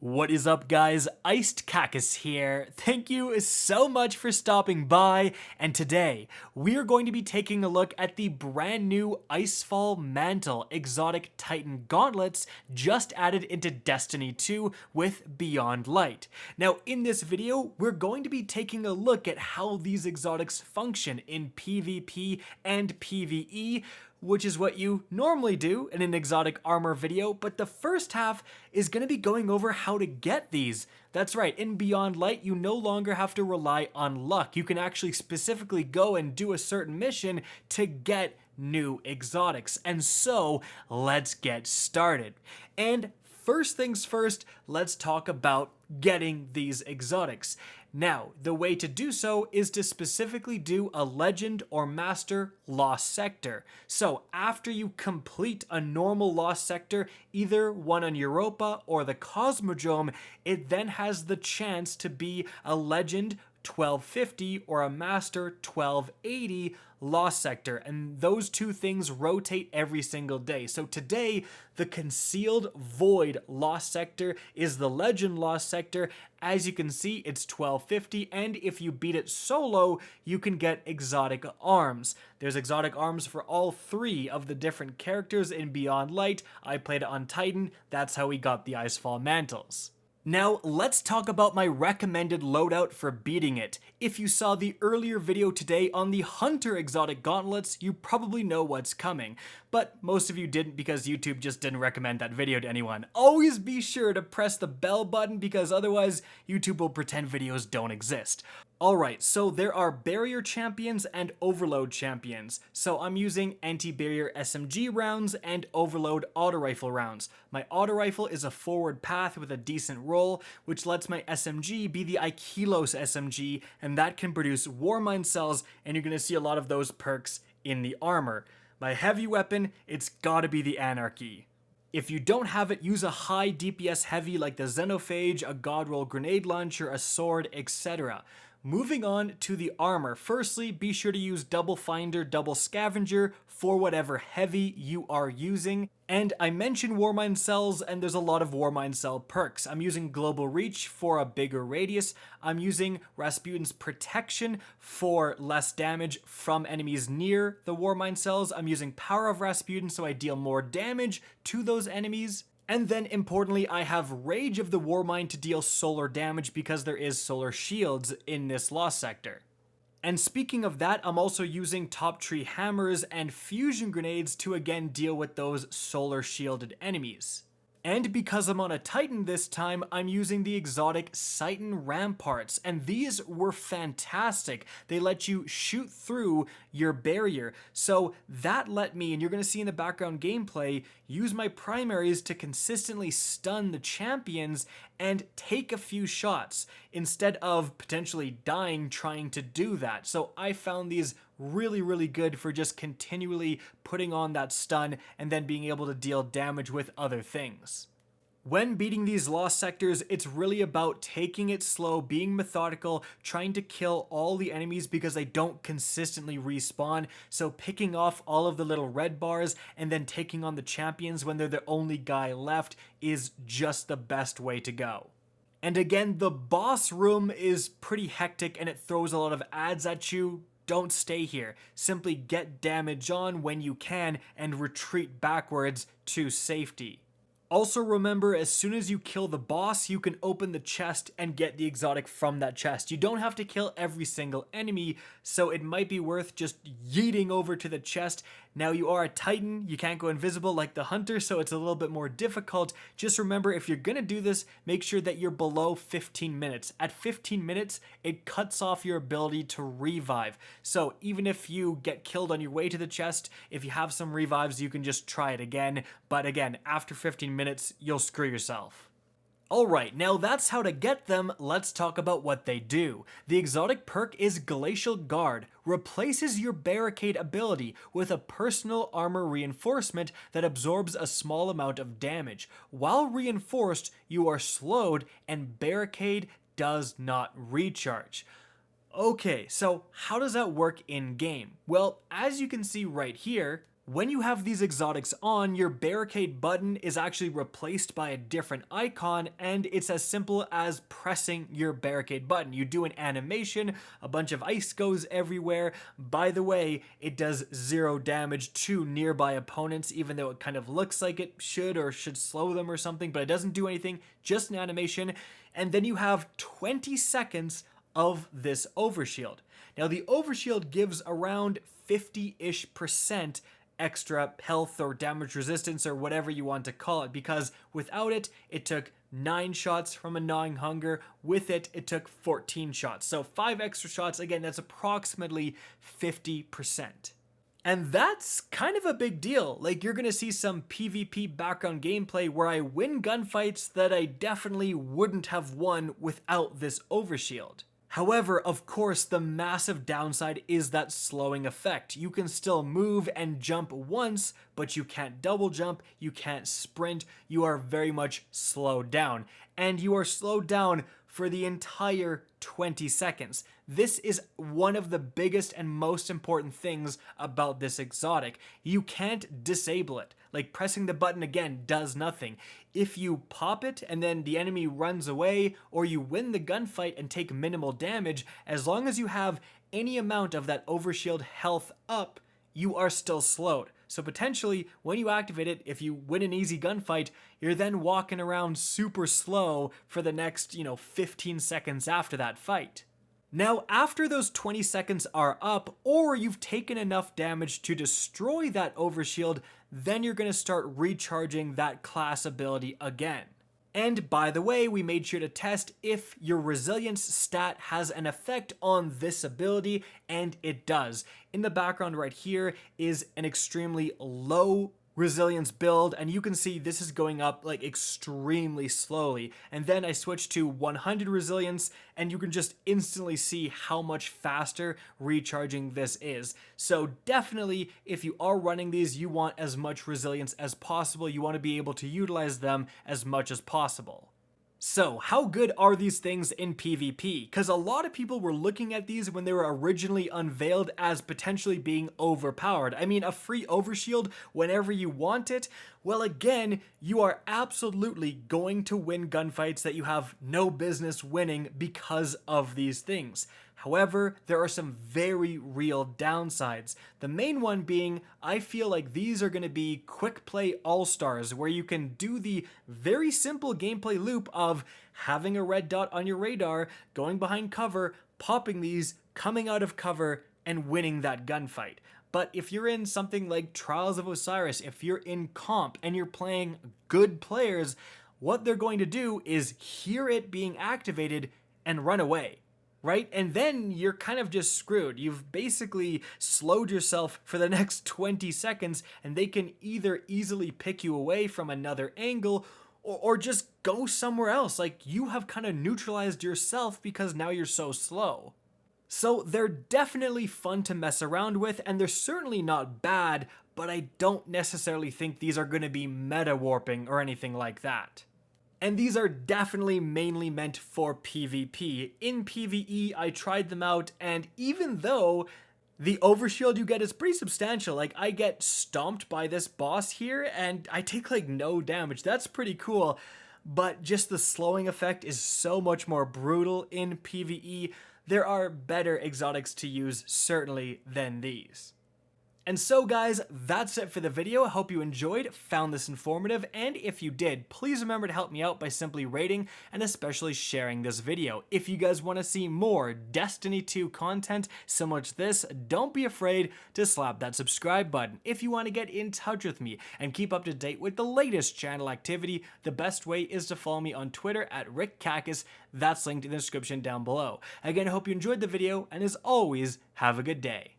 What is up, guys? Iced Kackis here. Thank you so much for stopping by, and today we are going to be taking a look at the brand new Icefall Mantle exotic Titan Gauntlets just added into Destiny 2 with Beyond Light. Now, in this video, we're going to be taking a look at how these exotics function in PvP and PvE, which is what you normally do in an exotic armor video, but the first half is going to be going over how to get these. That's right, in Beyond Light, you no longer have to rely on luck. You can actually specifically go and do a certain mission to get new exotics. And so, let's get started. And first things first, let's talk about getting these exotics. Now, the way to do so is to specifically do a Legend or Master Lost Sector. So after you complete a normal Lost Sector, either one on Europa or the Cosmodrome, it then has the chance to be a Legend 1250 or a Master 1280 Lost Sector, and those two things rotate every single day. So today, the Concealed Void Lost Sector is the Legend Lost Sector. As you can see, it's 1250, and if you beat it solo, you can get exotic arms. There's exotic arms for all three of the different characters in Beyond Light. I played it on Titan. That's how we got the Icefall Mantles. Now, let's talk about my recommended loadout for beating it. If you saw the earlier video today on the Hunter exotic gauntlets, you probably know what's coming. But most of you didn't because YouTube just didn't recommend that video to anyone. Always be sure to press the bell button because otherwise YouTube will pretend videos don't exist. Alright, so there are barrier champions and overload champions. So I'm using anti-barrier SMG rounds and overload auto rifle rounds. My auto rifle is a forward path with a decent roll, which lets my SMG be the Ikilos SMG, and that can produce Warmind cells, and you're going to see a lot of those perks in the armor. My heavy weapon, it's gotta be the Anarchy. If you don't have it, use a high DPS heavy like the Xenophage, a Godroll grenade launcher, a sword, etc. Moving on to the armor. Firstly, be sure to use double finder, double scavenger for whatever heavy you are using. And I mentioned Warmind cells, and there's a lot of Warmind cell perks. I'm using Global Reach for a bigger radius. I'm using Rasputin's Protection for less damage from enemies near the Warmind cells. I'm using Power of Rasputin so I deal more damage to those enemies. And then importantly, I have Rage of the Warmind to deal solar damage because there is solar shields in this Lost Sector. And speaking of that, I'm also using Top Tree Hammers and Fusion Grenades to again deal with those solar shielded enemies. And because I'm on a Titan this time, I'm using the exotic Titan Ramparts, and these were fantastic. They let you shoot through your barrier. So that let me, and you're going to see in the background gameplay, use my primaries to consistently stun the champions and take a few shots instead of potentially dying trying to do that. So I found these really good for just continually putting on that stun and then being able to deal damage with other things. When beating these Lost Sectors, it's really about taking it slow, being methodical, trying to kill all the enemies because they don't consistently respawn, so picking off all of the little red bars and then taking on the champions when they're the only guy left is just the best way to go. And again, the boss room is pretty hectic and it throws a lot of ads at you. Don't stay here. Simply get damage on when you can and retreat backwards to safety. Also remember, as soon as you kill the boss, you can open the chest and get the exotic from that chest. You don't have to kill every single enemy, so it might be worth just yeeting over to the chest. Now you are a Titan, you can't go invisible like the Hunter, so it's a little bit more difficult. Just remember, if you're gonna do this, make sure that you're below 15 minutes. At 15 minutes, it cuts off your ability to revive. So even if you get killed on your way to the chest, if you have some revives, you can just try it again. But again, after 15 minutes, you'll screw yourself. Alright, now that's how to get them. Let's talk about what they do. The exotic perk is Glacial Guard, replaces your barricade ability with a personal armor reinforcement that absorbs a small amount of damage. While reinforced, you are slowed and barricade does not recharge. Okay, so how does that work in game? Well, as you can see right here, When you have these exotics on, your barricade button is actually replaced by a different icon, and it's as simple as pressing your barricade button. You do an animation, a bunch of ice goes everywhere. By the way, it does 0 damage to nearby opponents, even though it kind of looks like it should or should slow them or something, but it doesn't do anything, just an animation. And then you have 20 seconds of this overshield. Now the overshield gives around 50-ish% extra health or damage resistance or whatever you want to call it, because without it, it took 9 shots from a gnawing hunger. With it, it took 14 shots. So 5 extra shots, again, that's approximately 50%. And that's kind of a big deal. Like, you're gonna see some PvP background gameplay where I win gunfights that I definitely wouldn't have won without this overshield. However, of course, the massive downside is that slowing effect. You can still move and jump once, but you can't double jump, you can't sprint, you are very much slowed down. And you are slowed down for the entire 20 seconds. This is one of the biggest and most important things about this exotic. You can't disable it. Like, pressing the button again does nothing. If you pop it and then the enemy runs away, or you win the gunfight and take minimal damage, as long as you have any amount of that overshield health up, you are still slowed. So potentially, when you activate it, if you win an easy gunfight, you're then walking around super slow for the next, 15 seconds after that fight. Now, after those 20 seconds are up, or you've taken enough damage to destroy that overshield, then you're going to start recharging that class ability again. And by the way, we made sure to test if your resilience stat has an effect on this ability, and it does. In the background right here is an extremely low resilience build, and you can see this is going up like extremely slowly. And then I switched to 100 resilience, and you can just instantly see how much faster recharging this is. So definitely, if you are running these, you want as much resilience as possible. You want to be able to utilize them as much as possible. So, how good are these things in PvP? Because a lot of people were looking at these when they were originally unveiled as potentially being overpowered. I mean, a free overshield whenever you want it? Well, again, you are absolutely going to win gunfights that you have no business winning because of these things. However, there are some very real downsides. The main one being, I feel like these are going to be quick play all-stars, where you can do the very simple gameplay loop of having a red dot on your radar, going behind cover, popping these, coming out of cover, and winning that gunfight. But if you're in something like Trials of Osiris, if you're in comp and you're playing good players, what they're going to do is hear it being activated and run away. Right? And then you're kind of just screwed. You've basically slowed yourself for the next 20 seconds, and they can either easily pick you away from another angle or just go somewhere else. Like, you have kind of neutralized yourself because now you're so slow. So they're definitely fun to mess around with, and they're certainly not bad, but I don't necessarily think these are going to be meta warping or anything like that. And these are definitely mainly meant for PvP. In PvE, I tried them out, and even though the overshield you get is pretty substantial, like I get stomped by this boss here, and I take like no damage. That's pretty cool, but just the slowing effect is so much more brutal in PvE. There are better exotics to use, certainly, than these. And so guys, that's it for the video. I hope you enjoyed, found this informative, and if you did, please remember to help me out by simply rating and especially sharing this video. If you guys want to see more Destiny 2 content similar to this, don't be afraid to slap that subscribe button. If you want to get in touch with me and keep up to date with the latest channel activity, the best way is to follow me on Twitter at @RickKackis. That's linked in the description down below. Again, I hope you enjoyed the video, and as always, have a good day.